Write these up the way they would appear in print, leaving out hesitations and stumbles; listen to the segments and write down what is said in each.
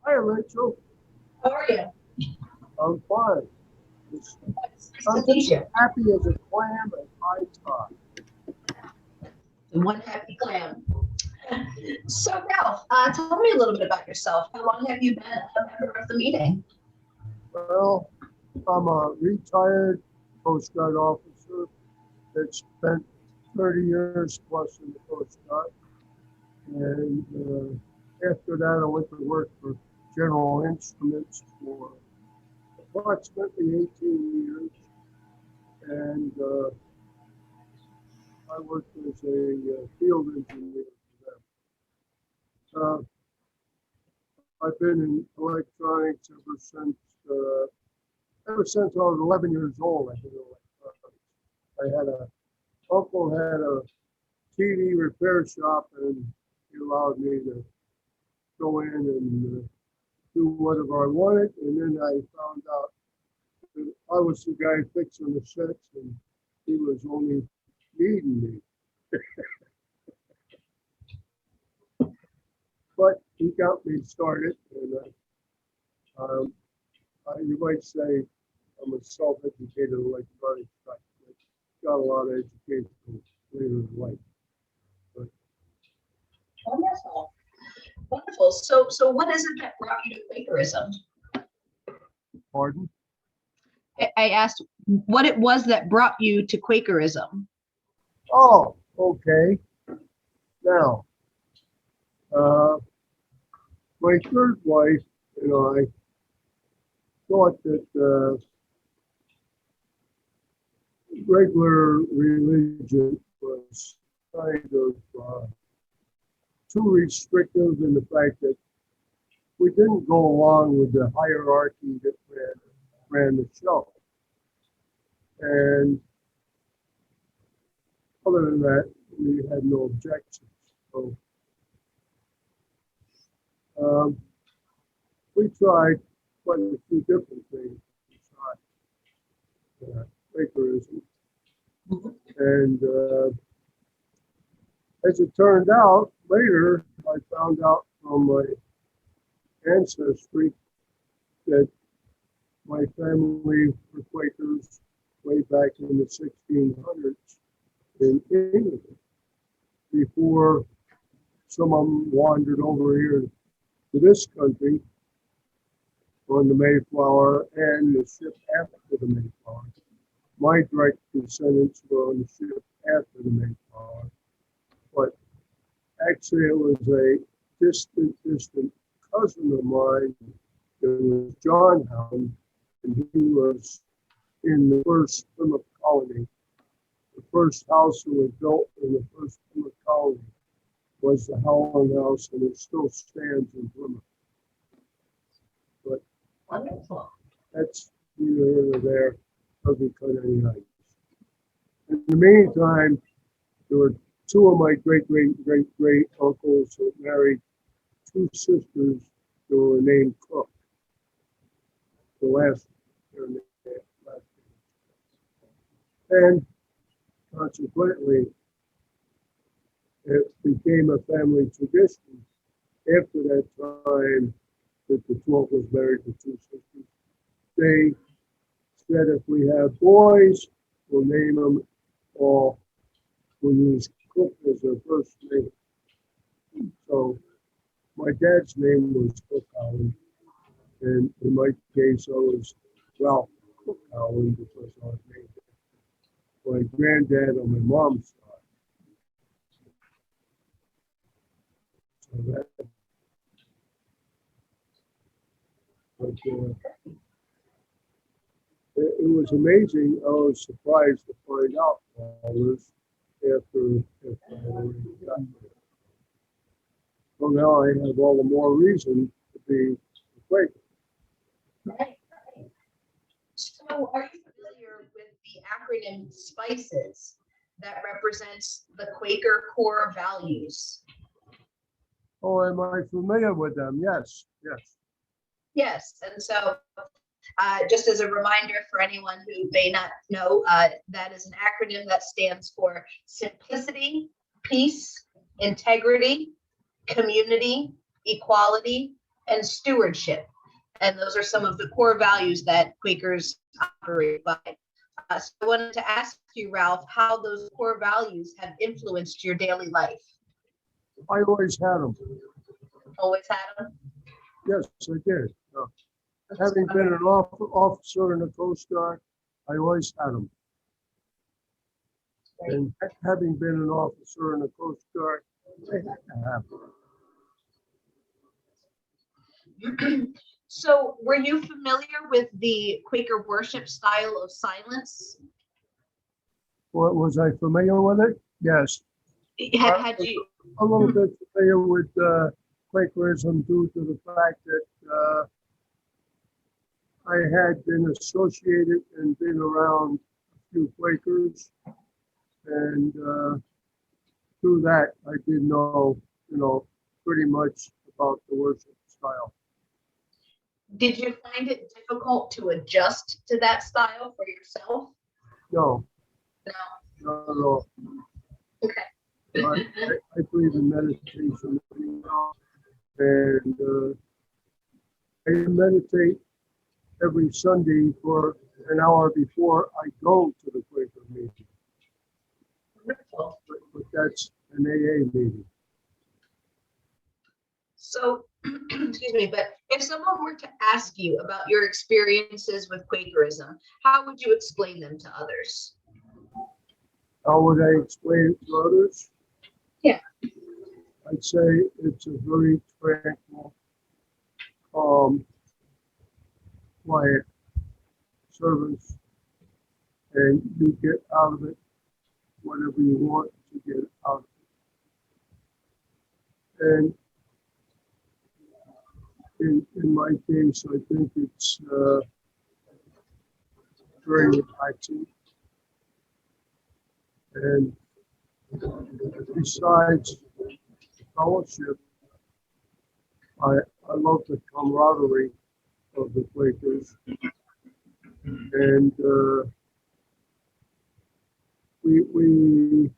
Hi, Rachel. How are you? I'm fine. Just- Nice I'm to meet just you. happy as a clam at high tide. One happy clam. So Ralph, tell me a little bit about yourself. How long have you been a member of the meeting? Well, I'm a retired Coast Guard officer that spent 30 years plus in the Coast Guard. And after that, I went to work for General Instruments for approximately 18 years. And I worked as a field engineer for them. I've been in electronics uh, ever since I was 11 years old. I've been in electronics. I had a uncle had a TV repair shop, and he allowed me to go in and do whatever I wanted. And then I found out that I was the guy fixing the sets, and he was only needing me. But he got me started, and um, you might say I'm a self-educated electronics guy. Got a lot of education later in life. But Wonderful. Wonderful. So what is it that brought you to Quakerism? pardon? I asked what it was that brought you to Quakerism. Oh, okay. Now, uh, my third wife and I thought that regular religion was kind of too restrictive in the fact that we didn't go along with the hierarchy that ran the show. And other than that, we had no objections. So um, we tried quite a few different things besides Quakerism. And as it turned out, later I found out from my ancestry that my family were Quakers way back in the 1600s in England before some of them wandered over here to this country on the Mayflower and the ship after the Mayflower. My direct descendants were on the ship after the Mayflower, but actually it was a distant cousin of mine. It was John Howland, and he was in the first Plymouth colony. The first house that was built in the first Plymouth colony was the Howland House, and it still stands in Plymouth. But Wonderful. that's neither here nor there. Doesn't cut any ice. In the meantime, there were two of my great uncles that married two sisters that were named Cook. The last, their name, last name. And consequently, it became a family tradition after that time that the two uncles married the two sisters. They said if we have boys, we'll name them all. We'll use Cook as their first name. So my dad's name was Cook Howland, and in my case, I was Ralph Cook Howland because I was named after my granddad on my mom's side. So that, but it was amazing. I was surprised to find out all this after I already got there. So now I have all the more reason to be a Quaker. Right. So are you familiar with the acronym SPICES that represents the Quaker core values? Oh, am I familiar with them? Yes, yes. Yes, and so just as a reminder for anyone who may not know, that is an acronym that stands for simplicity, peace, integrity, community, equality, and stewardship. And those are some of the core values that Quakers operate by. So I wanted to ask you, Ralph, how those core values have influenced your daily life. I always had them. Always had them? Yes, I did. Having been an officer in the Coast Guard, I always had them. And having been an officer in the Coast Guard, I had to have them. So were you familiar with the Quaker worship style of silence? Was I familiar with it? Yes. Had you? A little bit familiar with Quakerism due to the fact that I had been associated and been around a few Quakers, and through that I did know, pretty much about the worship style. Did you find it difficult to adjust to that style for yourself? No. No. Not at all. Okay. I believe in meditation, and I meditate every Sunday for an hour before I go to the Quaker meeting. Wonderful. But that's an AA meeting. So, excuse me, but if someone were to ask you about your experiences with Quakerism, how would you explain them to others? How would I explain it to others? Yeah. I'd say it's a very tranquil, calm, quiet service, and you get out of it whatever you want to get out of it. And in my case, I think it's very relaxing. And besides fellowship, I love the camaraderie of the Quakers. And we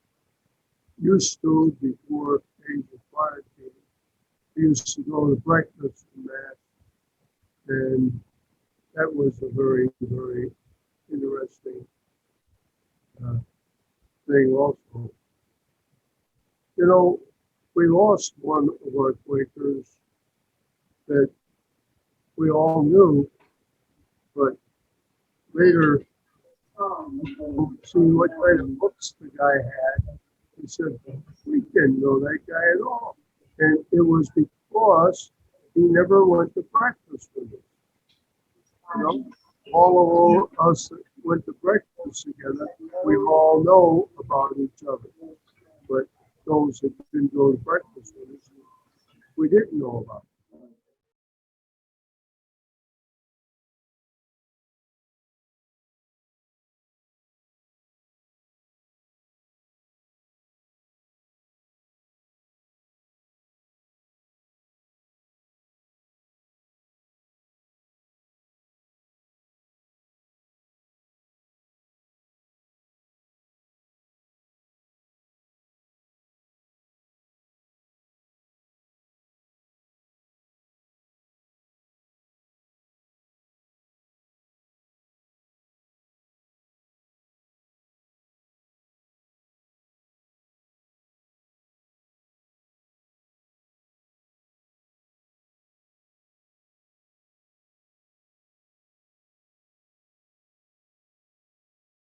used to, before age of 5, we used to go to breakfast and that. And that was a very, very interesting thing also. We lost one of our Quakers that we all knew, but later, seeing what kind of books the guy had, he said, we didn't know that guy at all. And it was because he never went to breakfast with us. All of us that went to breakfast together, we all know about each other. But those that didn't go to breakfast with us, we didn't know about.